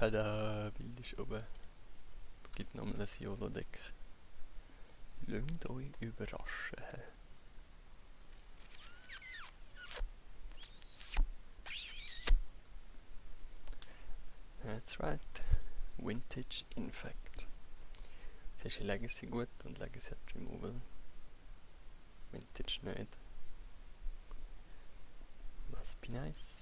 Tada, Bild ist oben. Es gibt nochmal ein YOLO-Deck. Lasst euch überraschen. That's right. Vintage Infect. Zuerst ist Legacy gut und Legacy hat Removal. Vintage nicht. Must be nice.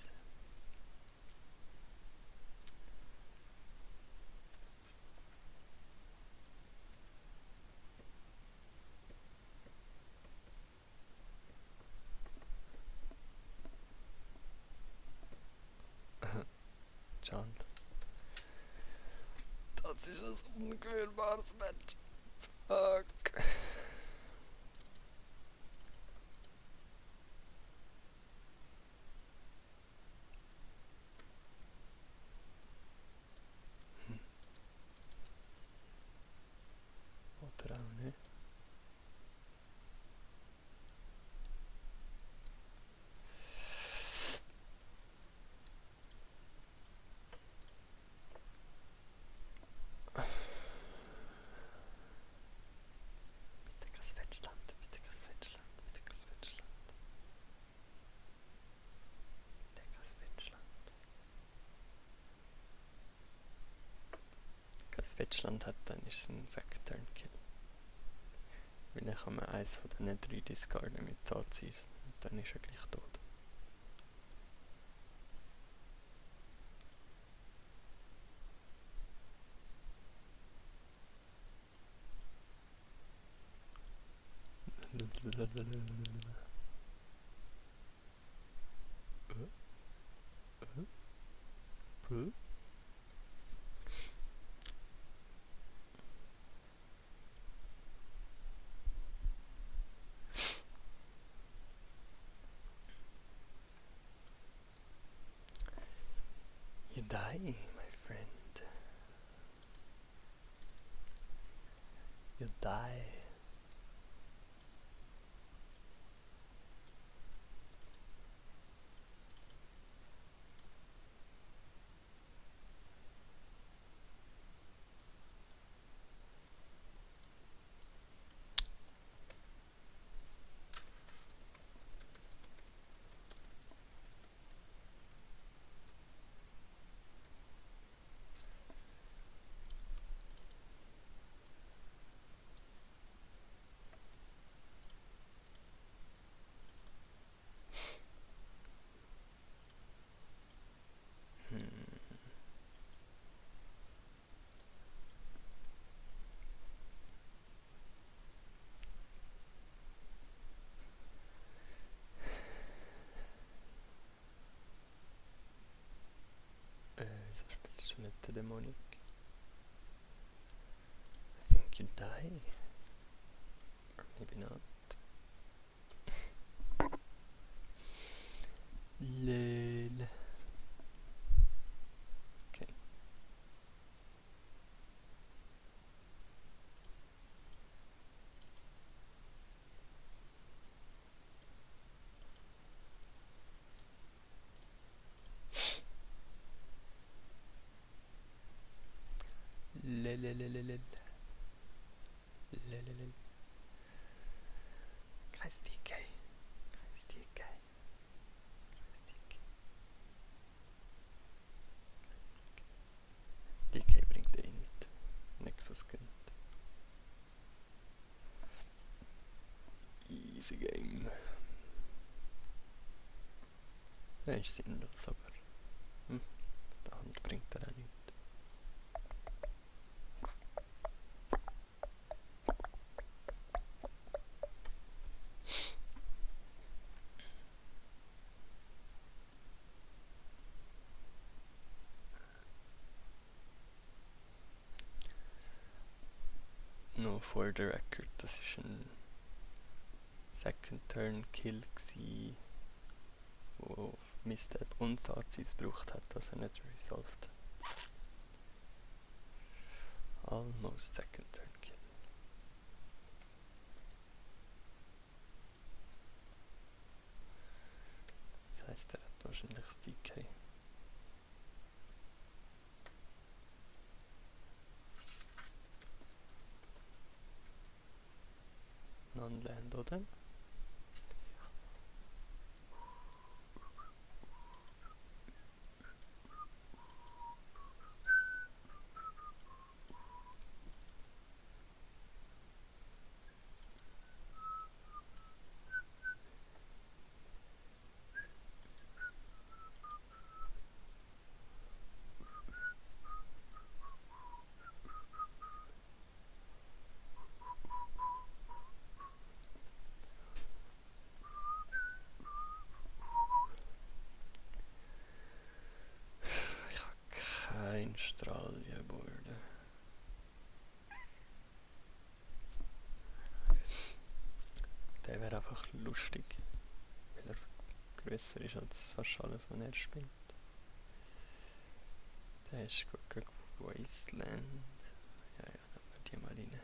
Schade. Das ist ein ungehörbares Match. Fuck. Oder auch nicht. Bitte kein Fettschland, bitte kein Fettschland, bitte kein Fettschland. Bitte kein Fettschland. Wenn es Fettschland hat, dann ist es ein Second-Turn-Kill. Weil dann kann man eins von diesen 3 discarden mit Talziehen und dann ist er gleich tot. You die, my friend. You die. Wieso spielst du nicht den Dämonik? I think you die. Or maybe not. Lol. Okay. Lelelelelel. Lelelel. Kreis DK. Kreis DK. Kreis DK. DK bringt eh nicht. Nexus gönnt. Easy game. Ja, ist sinnlos, aber der Hand bringt er auch nicht. No, for the record, das war ein Second Turn Kill, wo Misstep und Fazis gebraucht hat, dass er nicht resolved. Almost Second Turn Kill. Das heisst, er hat wahrscheinlich das DK. Wasteland, oder? Kein Strahlenborde. Der wäre einfach lustig, weil er grösser ist als fast alles, was er spielt. Der ist gut gegen Wasteland. Ja, dann wir die mal rein.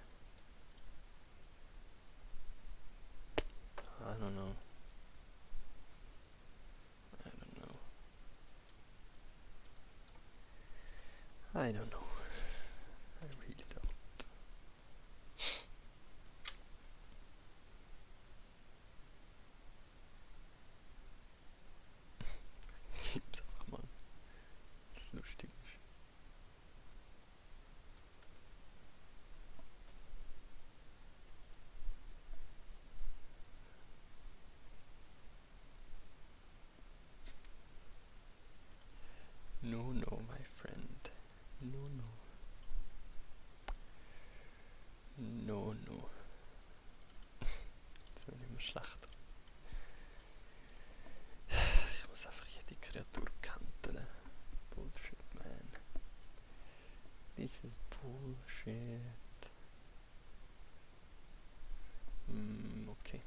I don't know. I don't know. I really don't. Gib's einfach mal. Was lustig ist. No, no, my friend. No, no. No, no. Jetzt wird immer schlechter. Ich muss einfach jede Kreatur kanteln. Bullshit, man. This is bullshit. Okay.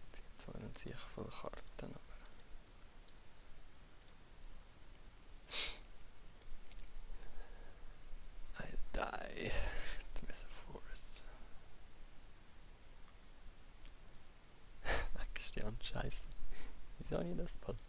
Jetzt gibt zwar einen Sieg voll Karten, aber... I'll die. To miss a forest. Wegstehen, scheiße. Wieso habe ich das behalten?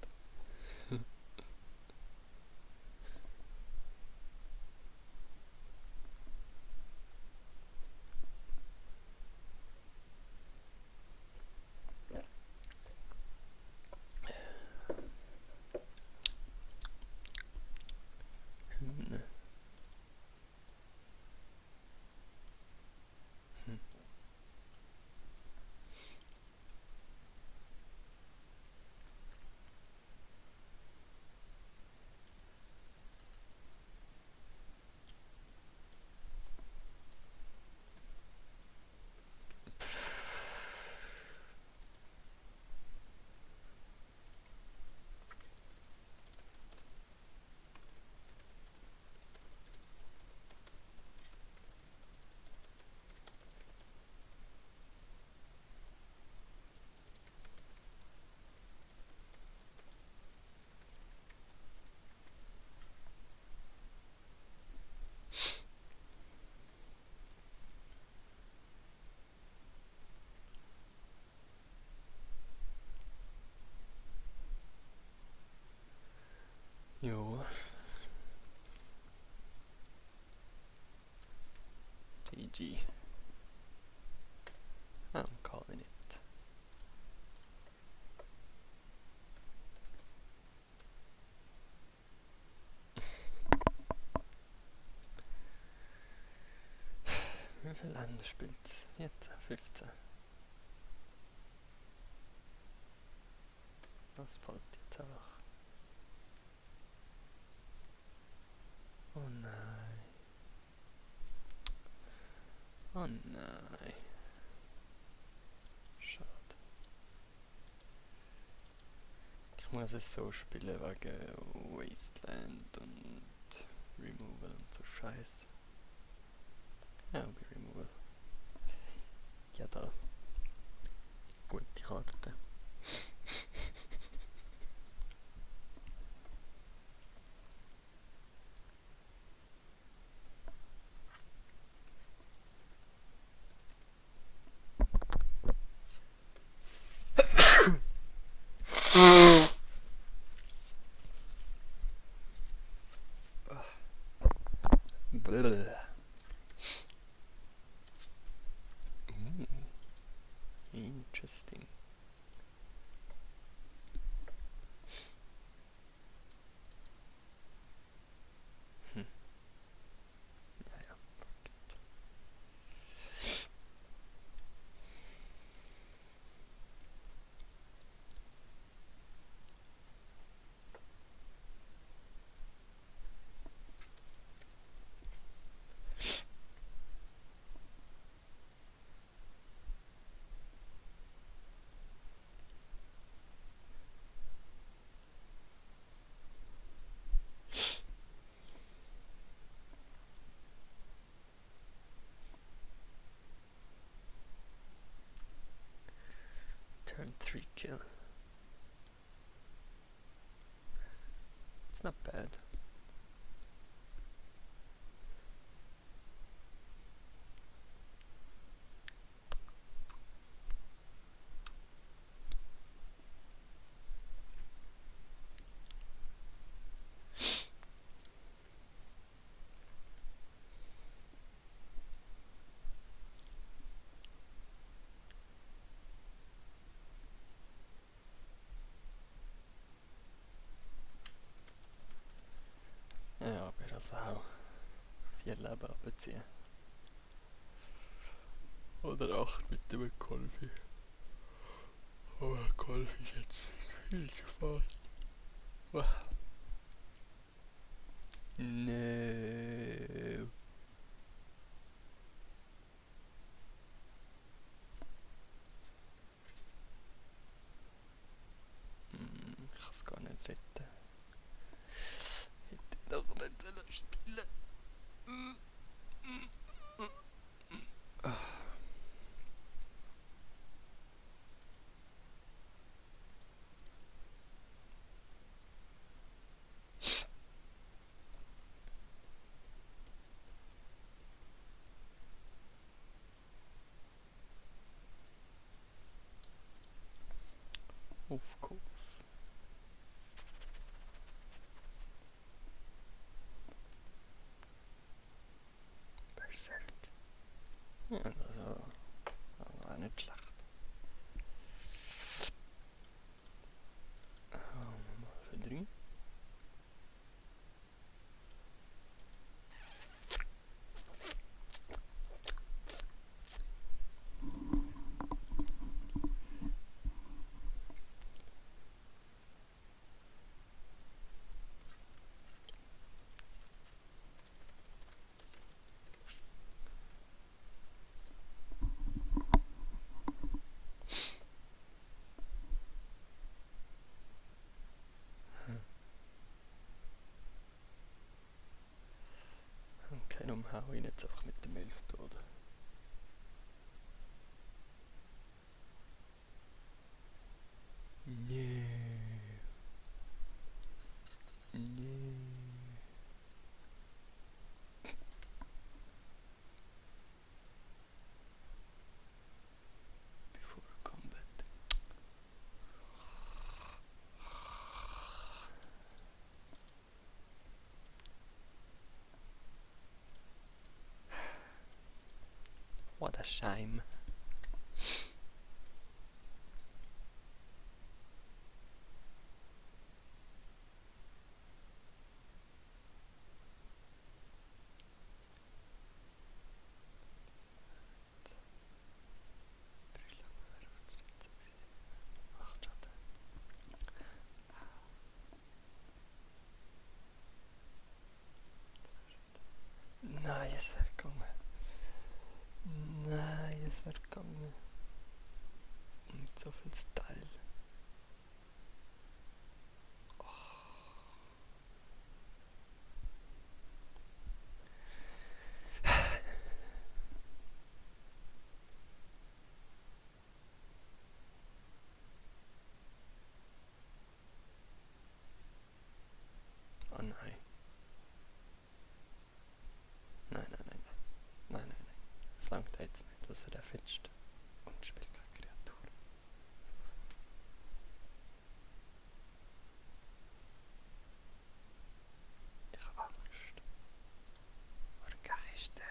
Jo. GG. I'm calling it. Wie viele Länder spielt es? 14, 15? Das fällt jetzt einfach. Oh nein. Oh nein. Schade. Ich muss es so spielen wegen Wasteland und Removal und so Scheiß. Ja, bei Removal. Ja, da. Gute Karte. Blablabla. 3 kill. It's not bad. Ja, aber das auch 4 Leben abziehen. Oder 8 mit dem Kolfi. Oh, der Kolfi ist jetzt viel zu fast. Wow. No. Ich kann es gar nicht retten. Hätte ich doch nicht sollen spielen. Of course. Berserk. Ja, das war auch nicht schlecht. Mal für 3. Okay, darum hau ich jetzt einfach mit dem 11 tot. Nee. Nee. Before combat. What a shame. Nein, es wäre gegangen. Nein, es wäre gegangen. Mit so viel Style. Oh nein. Nein, nein, nein, nein. Nein, nein, nein. Es langt jetzt nicht, was er da fetcht. Und spielt keine Kreatur. Ich habe Angst. Vor Geister.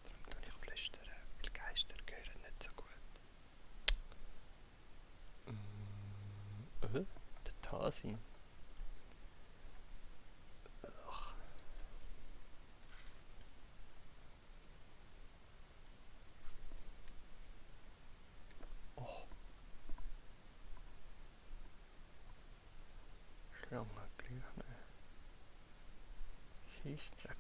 Darum tue ich flüstern, weil Geister gehören nicht so gut. Der Tasi. Ach. Oh. Schlange grüne. Schießtrack.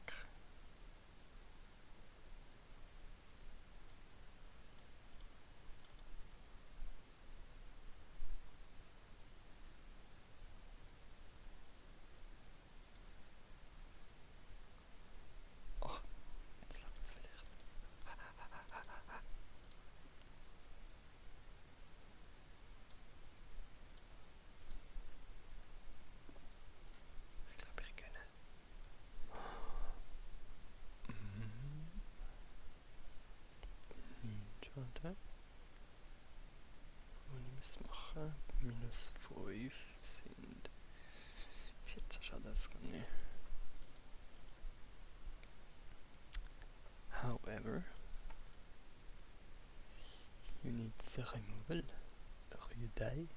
Jetzt langt es vielleicht. Seite. Und ich muss machen, -5 sind 14, schade, das gar nicht. However, you need the removal, or you die.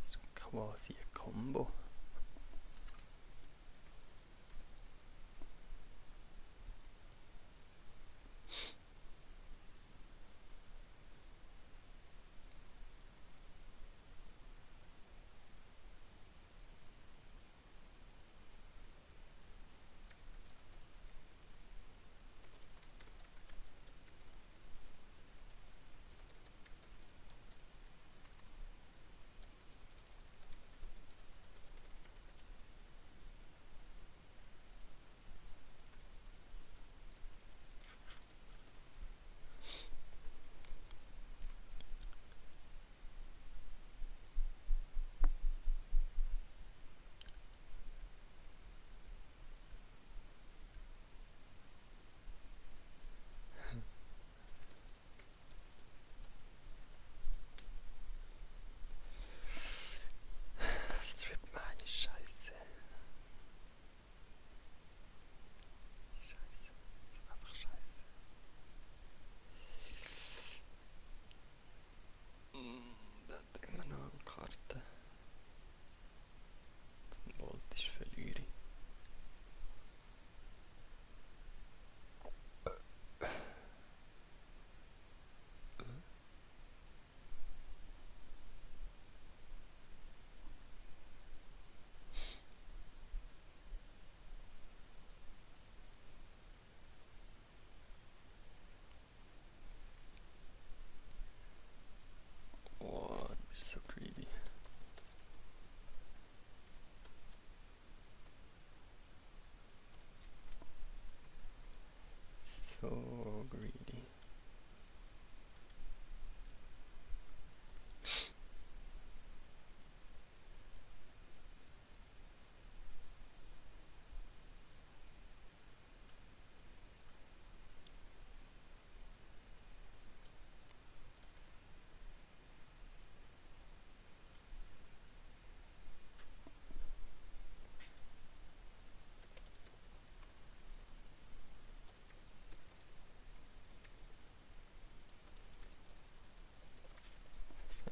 So quasi ein Combo. Strip Mine ist scheiße. Scheiße. Einfach scheiße. Da hat immer noch eine Karte. Zum Voltisch verliere ich. Oh, du bist so greedy. So greedy.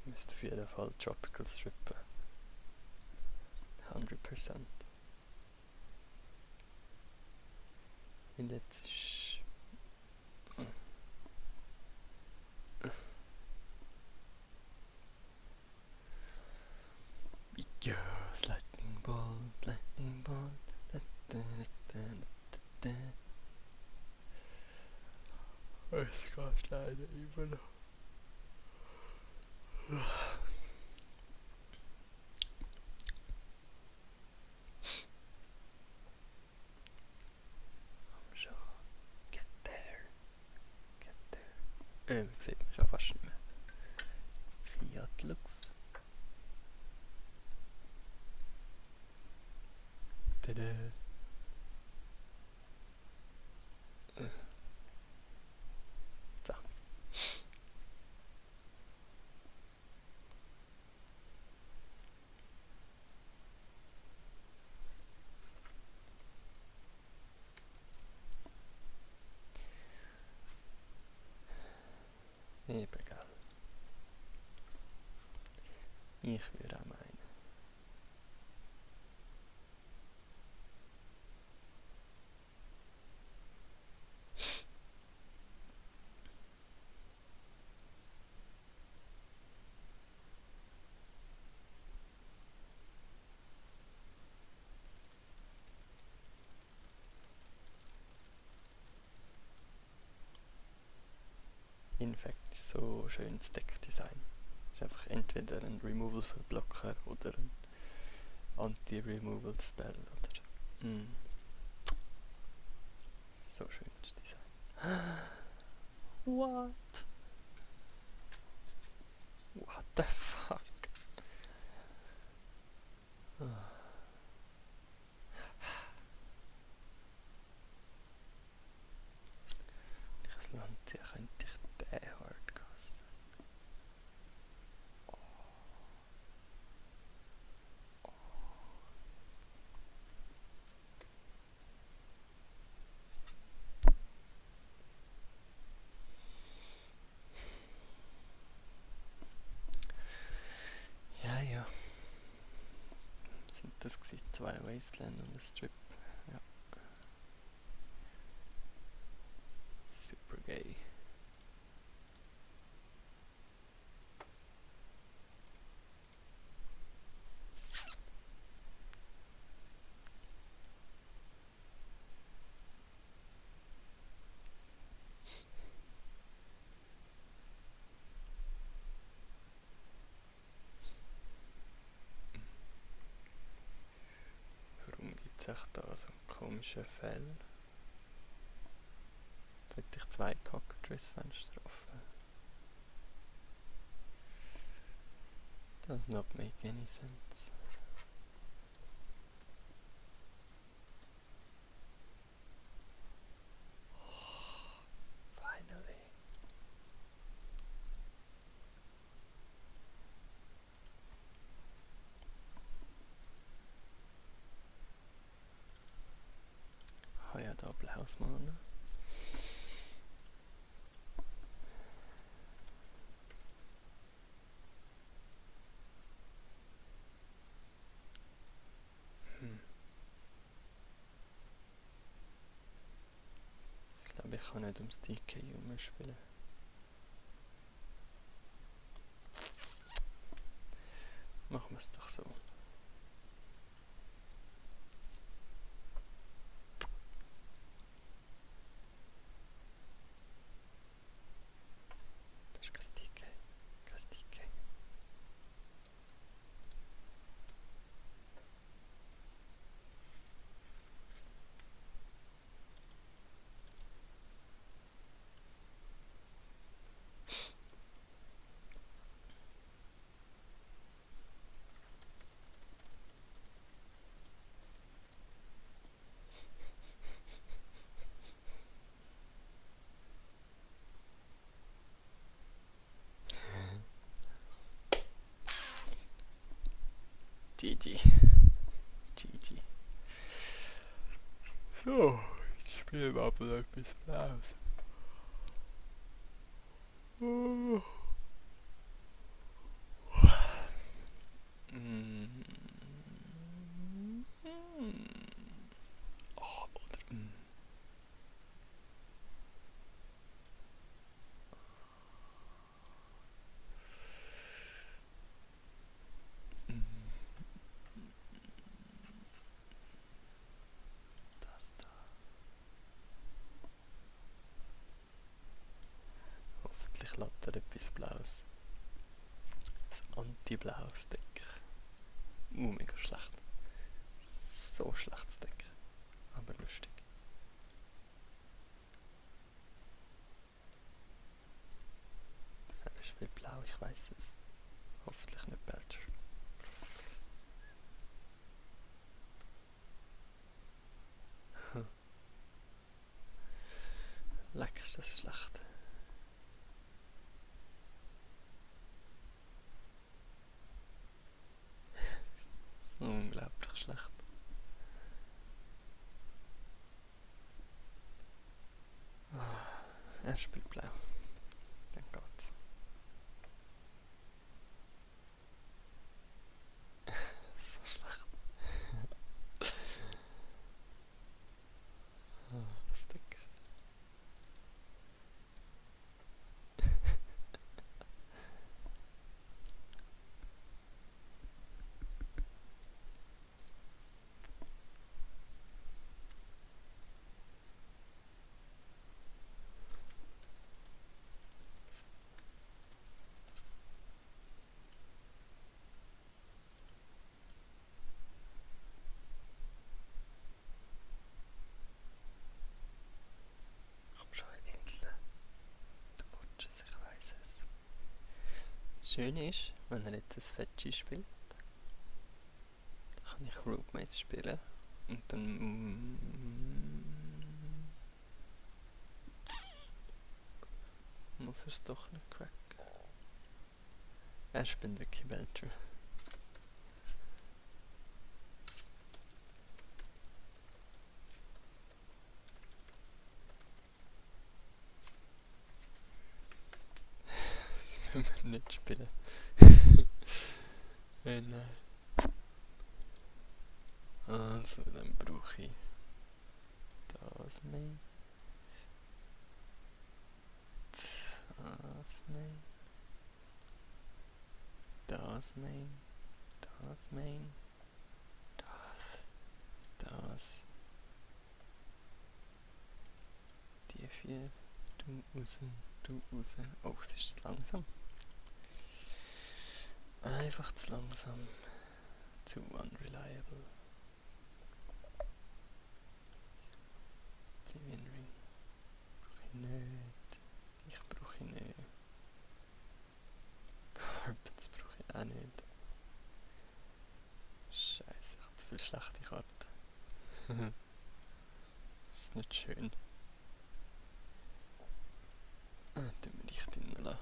Ich müsste auf jeden Fall Tropical strippen. 100%. Weil jetzt ist... Because lightning bolt, lightning bolt. Es geht leider immer noch. Komm schon. Get there. Get there. Man sieht mich ja fast nicht mehr. Fiat Lux. Tada. So. Egal. Ich würde auch meinen. In fact ist so schönes Deckdesign. Ist einfach entweder ein Removal für Blocker oder ein Anti-Removal Spell, oder? So schönes Design. What? What the fuck? Ich Land könnte ich den hart casten. Ja, ja. Sind das gewesen? 2 Wasteland und ein Strip. Ja. Super gay. Warum gibt es echt da so einen komischen Fehler? Jetzt hätte ich 2 Cockatrice-Fenster offen. Does not make any sense. Finally. Ich habe ja da blaues Mana. Ich glaube, ich kann nicht ums DK umspielen. Machen wir es doch so. Das ist kein DK. Kein DK. GG. GG. So, jetzt spielen wir aber noch etwas Blaues. Oh. Oh, oder das da. Hoffentlich lädt er etwas Blaues. Ein anti-blaues Deck. Mega schlecht. So schlechtes Deck. Aber lustig. Der ist viel blau, ich weiß es. Hoffentlich nicht Belcher. Leck, ist das schlecht. Das ist unglaublich schlecht. Er spielt blau. Dann geht's. So schlecht. Das Deck. Das Schöne ist, wenn er jetzt ein Fetchi spielt, dann kann ich Roommates spielen und dann muss er es doch nicht cracken. Er spielt wirklich Belcher. Das müssen wir nicht spielen. Nein. Also, dann brauche ich das Main. Das Main. Das Main. Das Main. Das. Die 4. Du raus. Du raus. Oh, das ist zu langsam. Einfach zu langsam. Zu unreliable. Oblivion Ring. Brauche ich nicht. Ich brauche ihn nicht. Carpets brauche ich auch nicht. Scheiße, ich habe zu viele schlechte Karten. Das ist nicht schön. Tun wir dich drinnen lassen.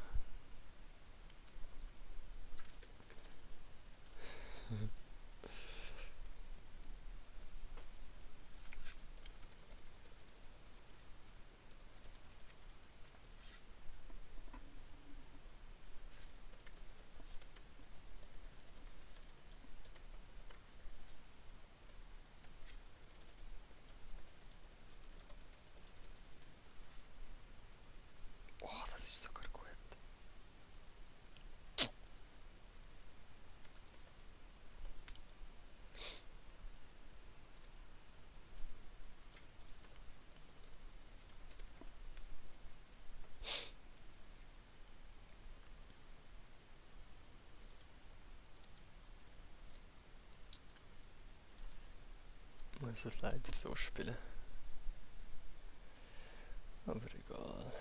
Oh, das ist sogar gut. Ich muss es leider so spielen. Aber egal.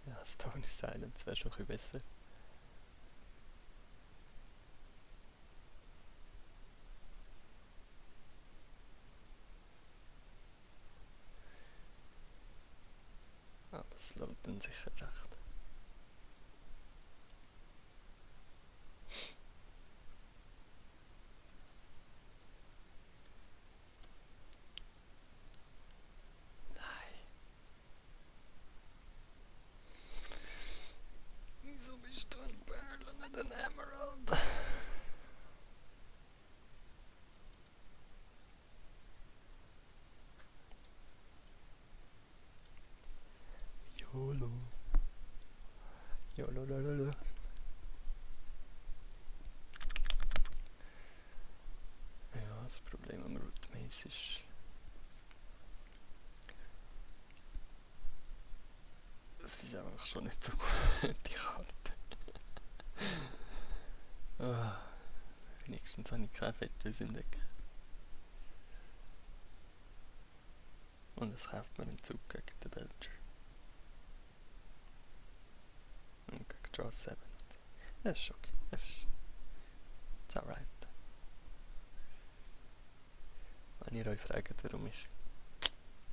Ja, Stone Silence wäre schon ein bisschen besser. Aber es lohnt dann sicher recht. Nein. Wieso bist du ein Pearl und nicht ein Emerald? YOLO. YOLO. Ja, das Problem am Root Maze ist... Es ist einfach schon nicht so gut, die Karte. Wenigstens habe ich keine Fettes im Deck. Und es kauft mir einen Zug gegen den Belcher. Und gegen Draw 7. Das ist okay. It's alright. Wenn ihr euch fragt, warum ich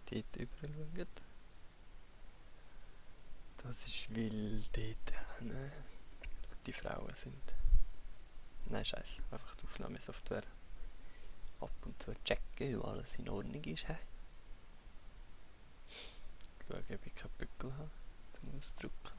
dort überall schaue, das ist, weil dort die Frauen sind. Nein, scheiße. Einfach die Aufnahmesoftware ab und zu checken, ob alles in Ordnung ist. Schauen, ob ich keinen Bückel habe zum Ausdrücken.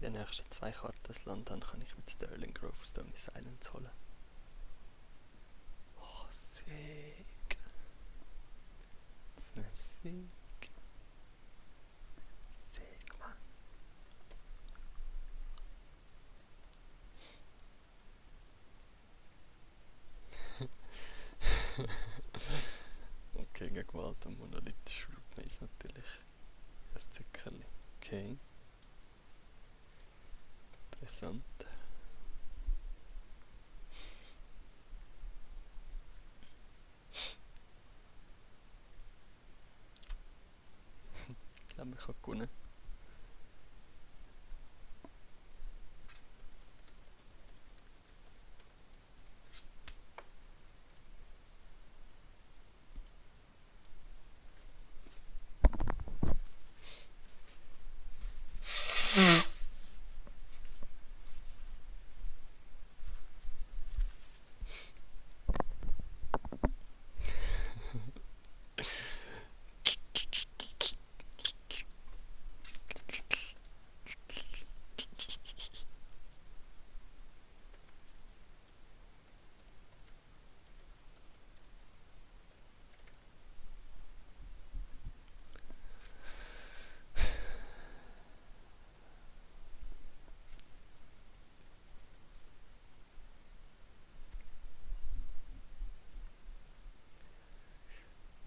In den nächsten 2 Karten das Land, dann kann ich mit Sterling Grove Stony Silence holen. Oh, Sick. Das wäre sick. Sick, Mann. Okay, gegen Gewalt und monolithisch Rootmaze natürlich. Das Zuckerli. Okay. Interessant. Ich glaube, ich habe gewonnen.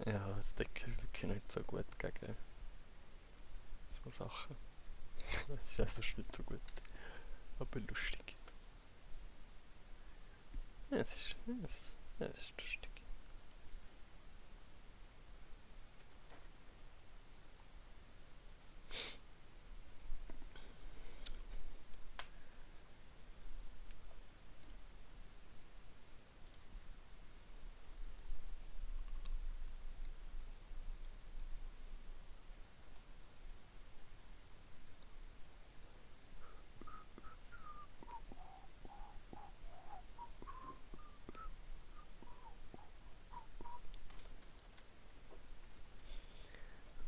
Ja, das Deck ist wirklich nicht so gut gegen so Sachen. Es ist also nicht so gut, aber lustig. Ja, es ist lustig.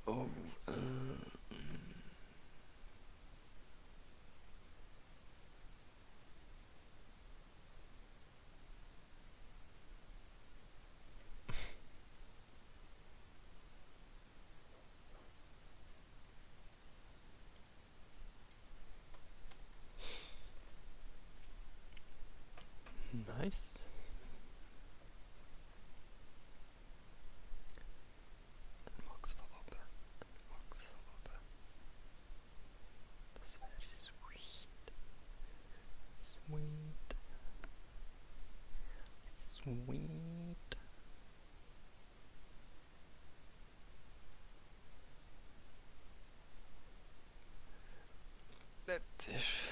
Oh, nice. Max von oben. Max von oben. Das wäre sweet. Sweet. Sweet. Jetzt ist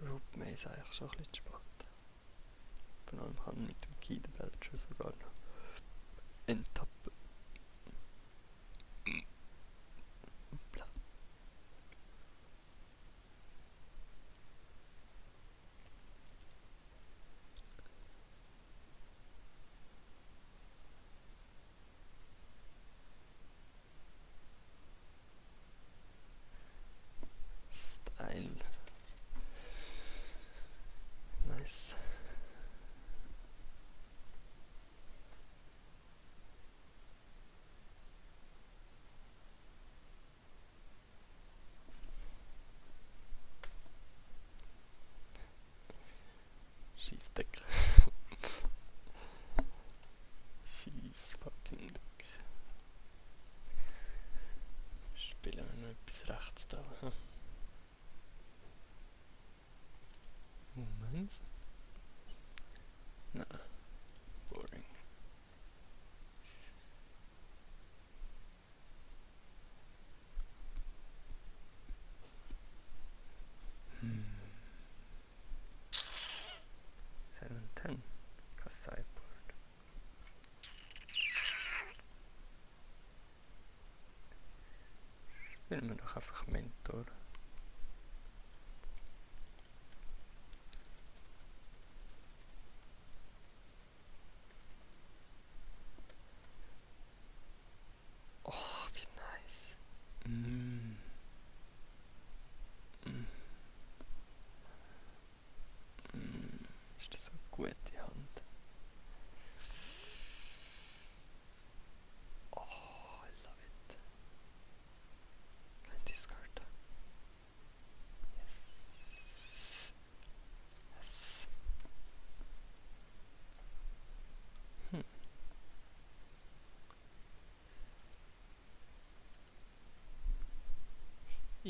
Rootmaze eigentlich schon ein bisschen spät. Vor allem kann man mit dem Keybelt schon sogar noch enttappen. Hoppla. Style. Nice. Scheißdeck. Scheiß fucking Deck. Spielen wir noch etwas rechts da. Moment. Nein. Boring. Hm. 7-10. Kein Sideboard. Spielen wir doch einfach Mentor. Oh, wie nice. Mm. Mm. Mm. Ist das eine gute Hand?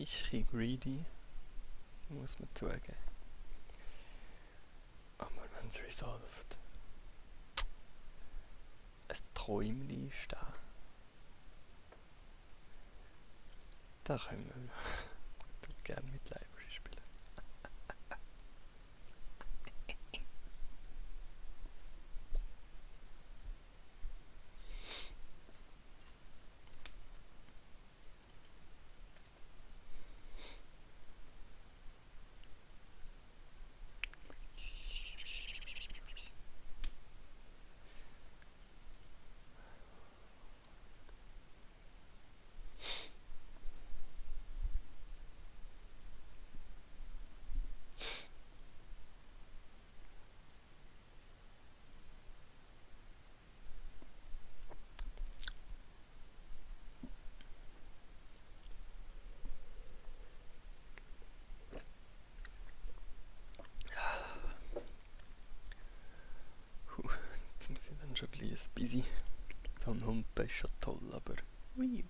ist ein bisschen greedy, muss man zugeben. Aber wenn es resolved, ein Träumchen ist da. Da können wir gerne mit Library spielen. Jetzt muss ich dann schon gleich ein bisschen. So ein Humpen ist schon toll, aber... Ui.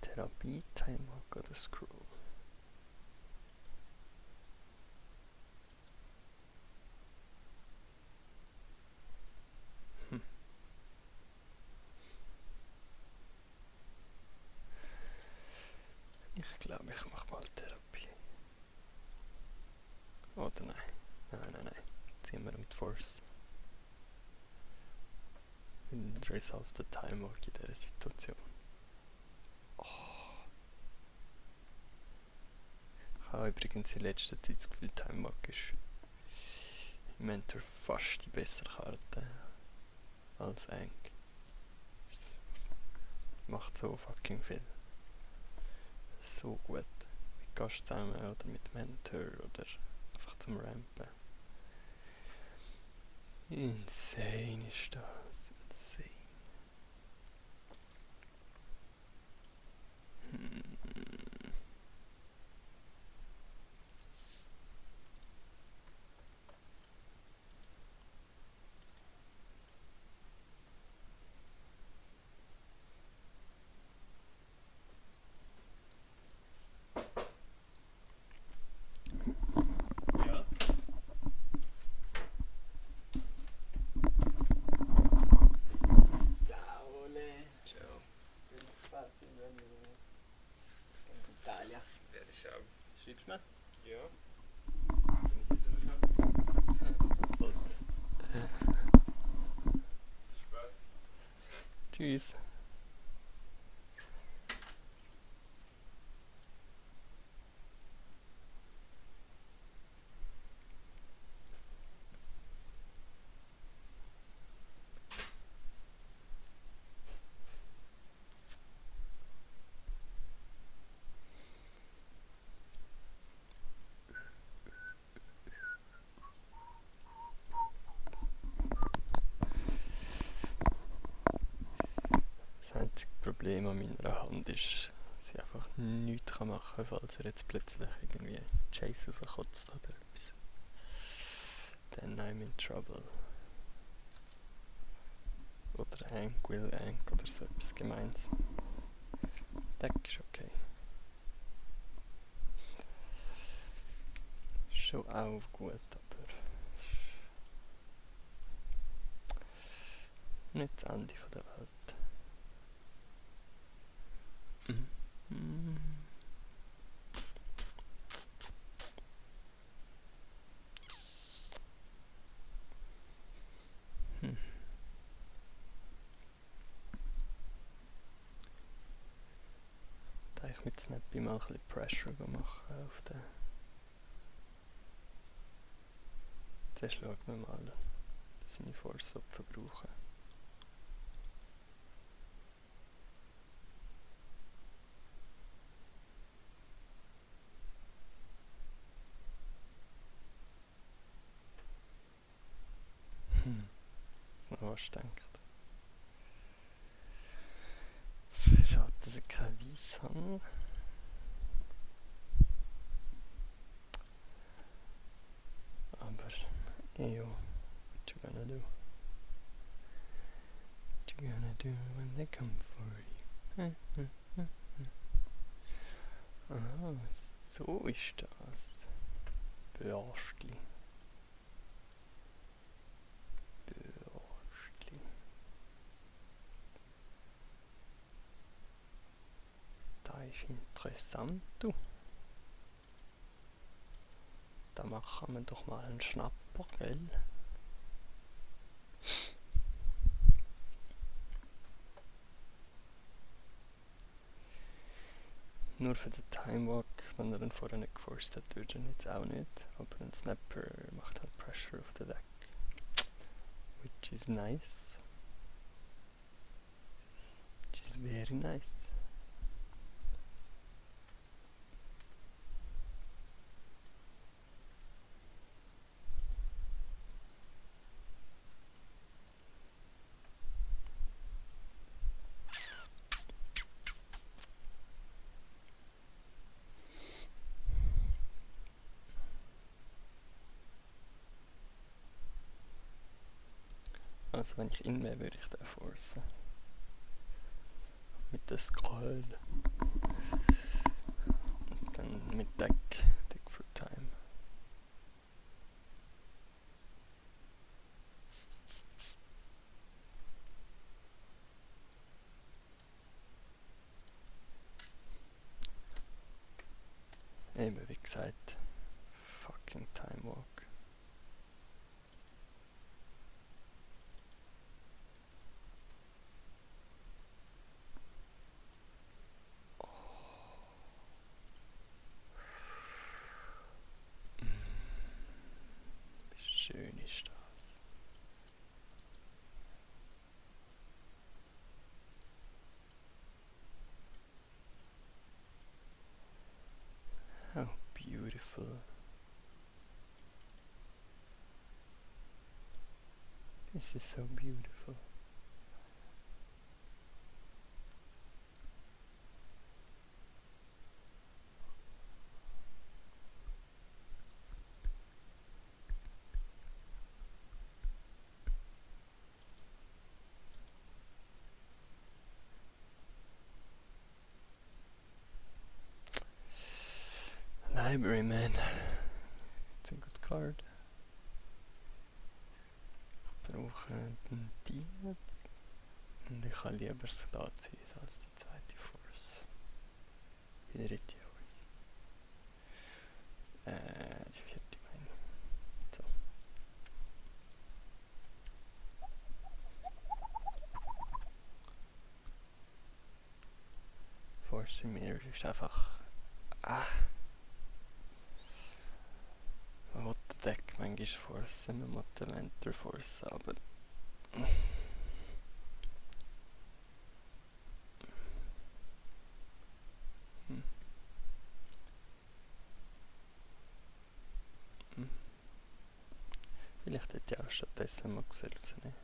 Therapie, Timemark oder Scroll? Ich glaube, ich mache mal Therapie. Oder nein. Nein. Ziehen wir mit Force. Resolve the Timemark in dieser Situation. Ich habe übrigens in letzter Zeit das Gefühl, Timemark ist im Mentor fast die bessere Karte als Eng. Macht so fucking viel. So gut. Mit Gast zusammen oder mit Mentor oder einfach zum Rampen. Insane ist das. Insane. Ja. Ciao Ole. Ciao. Bin fertig, wenn wir in Italien. Werde ich haben. Schreibst du mir? Ja. Wenn ich wieder durch habe. Voll. Spaß. Tschüss. Das einzige Problem an meiner Hand ist, dass ich einfach nichts machen kann, falls er jetzt plötzlich irgendwie Chase rauskotzt oder etwas. Then I'm in trouble. Oder Hank will Hank oder so etwas Gemeins. Deck ist okay. Schon auch gut, aber nicht das Ende von der Welt. Da ich mit Snappy mal ein bisschen Pressure machen auf den. Zuerst schauen wir mal, dass meine Force verbrauchen. Noch was denkt. Schade, dass ich kein Weiss habe. you gonna do? What you gonna do when they come for you? Aha, so ist das. Börstli. Börstli. Da ist interessant, du. Da machen wir doch mal einen Schnapper, gell? Nur für den Timewalk, wenn er dann vorher nicht geforst hat, würde er jetzt auch nicht. Aber ein Snapper macht halt Pressure auf den Deck. Which is nice. Which is very nice. Also wenn ich in wäre, würde ich den forcen. Mit der Scroll. Und dann mit Deck for Time. Eben wie gesagt, fucking Time Walk. Wie schön ist das? How beautiful. This is so beautiful. Library man. It's a good card. Ich brauche einen Tier. Und ich kann lieber Soldat sein als die zweite Force. Die dritte Force. Die vierte meine ich. So. Force Mirror ist einfach... Man will den Deck manchmal forcen, man muss den Mentor forcen, aber... Vielleicht hätte ich auch stattdessen mal rausnehmen.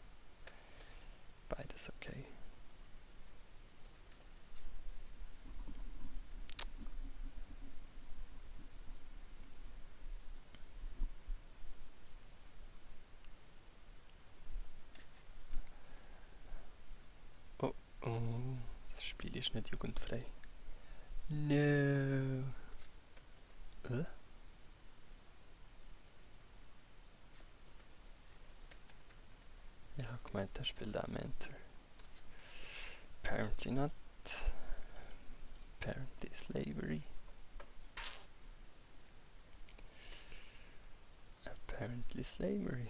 Beides okay. Oh, das Spiel ist nicht jugendfrei. No. Ich habe gemeint, er spielt auch Mentor. Apparently not. Apparently slavery. Apparently slavery.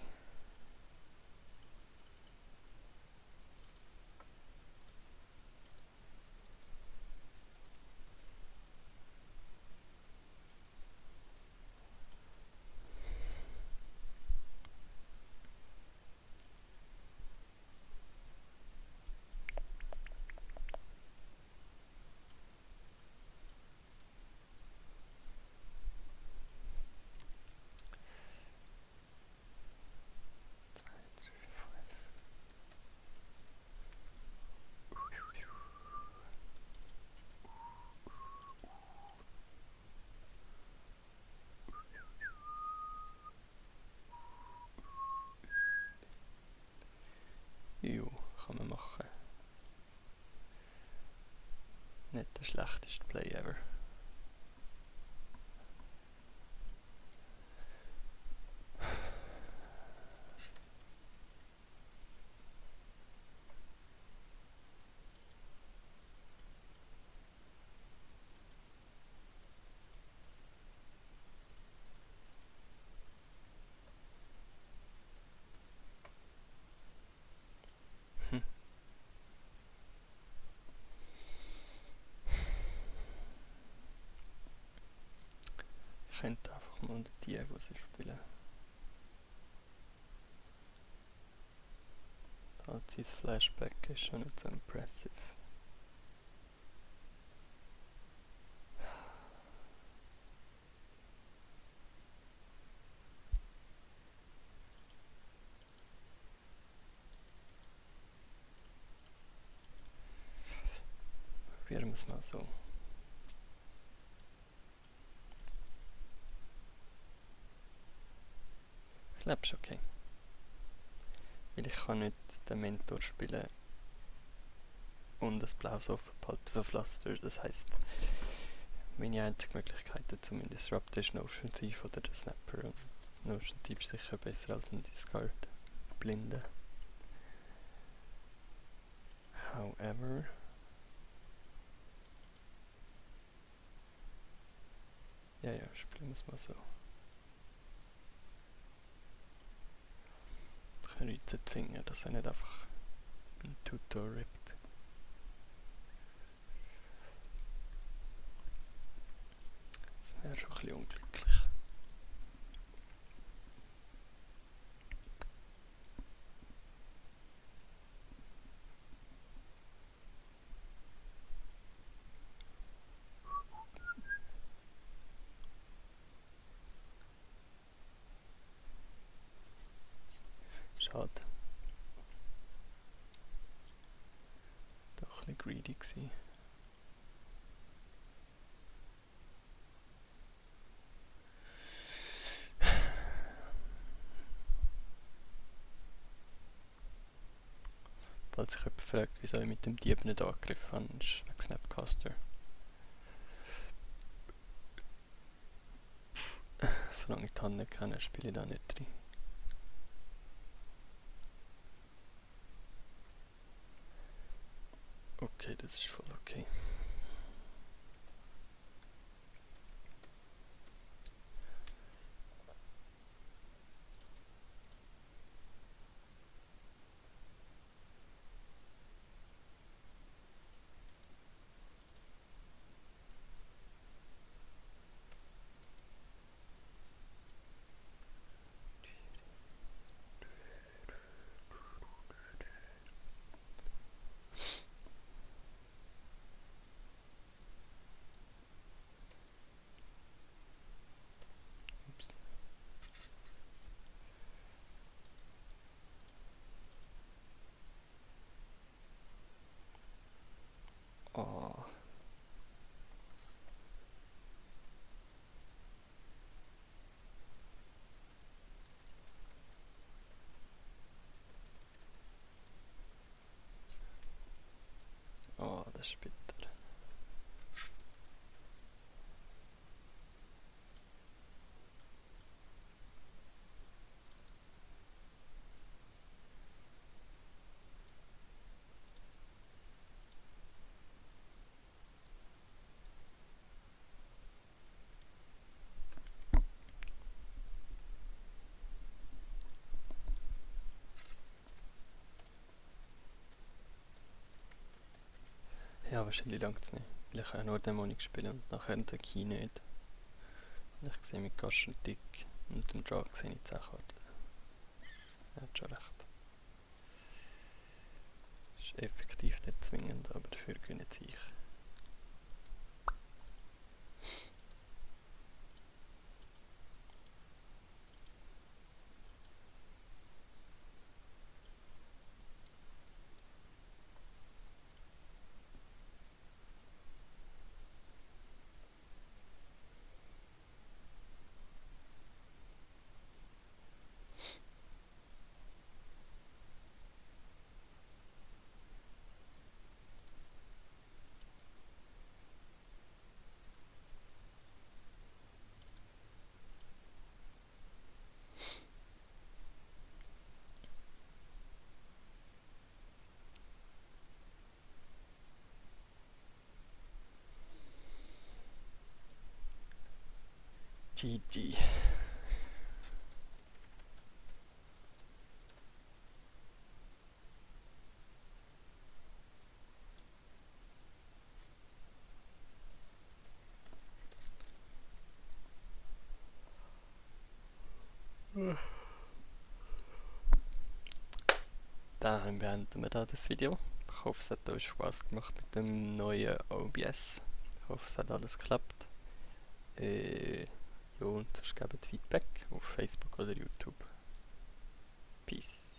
Nicht der schlechteste Play ever. Ich könnte einfach mal unter die spielen. Halt sein Flashback ist schon nicht so impressive. Probieren wir es mal so. Ich glaube schon okay. Weil ich kann nicht den Mentor spielen und das blaues Aufbehalten für Pflaster. Das heisst, meine einzige Möglichkeit zum Disruptor ist Notion Thief oder der Snapper. Und Notion Thief ist sicher besser als ein Discard. Blinde. However... Ja, spielen wir es mal so. Ich reize die Finger, dass er nicht einfach einen Tutor rippt. Das wäre schon ein bisschen unglücklich. Schade. Doch ein bisschen greedy gewesen. Falls sich jemand fragt, wieso ich mit dem Dieb nicht angegriffen habe, ist wegen Snapcaster. Solange ich die Hand nicht kenne, spiele ich da nicht drin. Okay, das ist voll okay. Ups. Oh. Oh, das ist bitter. Ja, wahrscheinlich langt es nicht. Weil ich kann nur Dämonik spielen und nachher den Key nicht. Und ich sehe mit Gaschen dick und dem Draw sehe ich 10 Karten. Er hat schon recht. Das ist effektiv nicht zwingend, aber dafür gewinnen sie ich. GG. Dann beenden wir da das Video. Ich hoffe, es hat euch Spaß gemacht mit dem neuen OBS. Ich hoffe, es hat alles geklappt. Ja, und sonst gebt Feedback auf Facebook oder YouTube. Peace.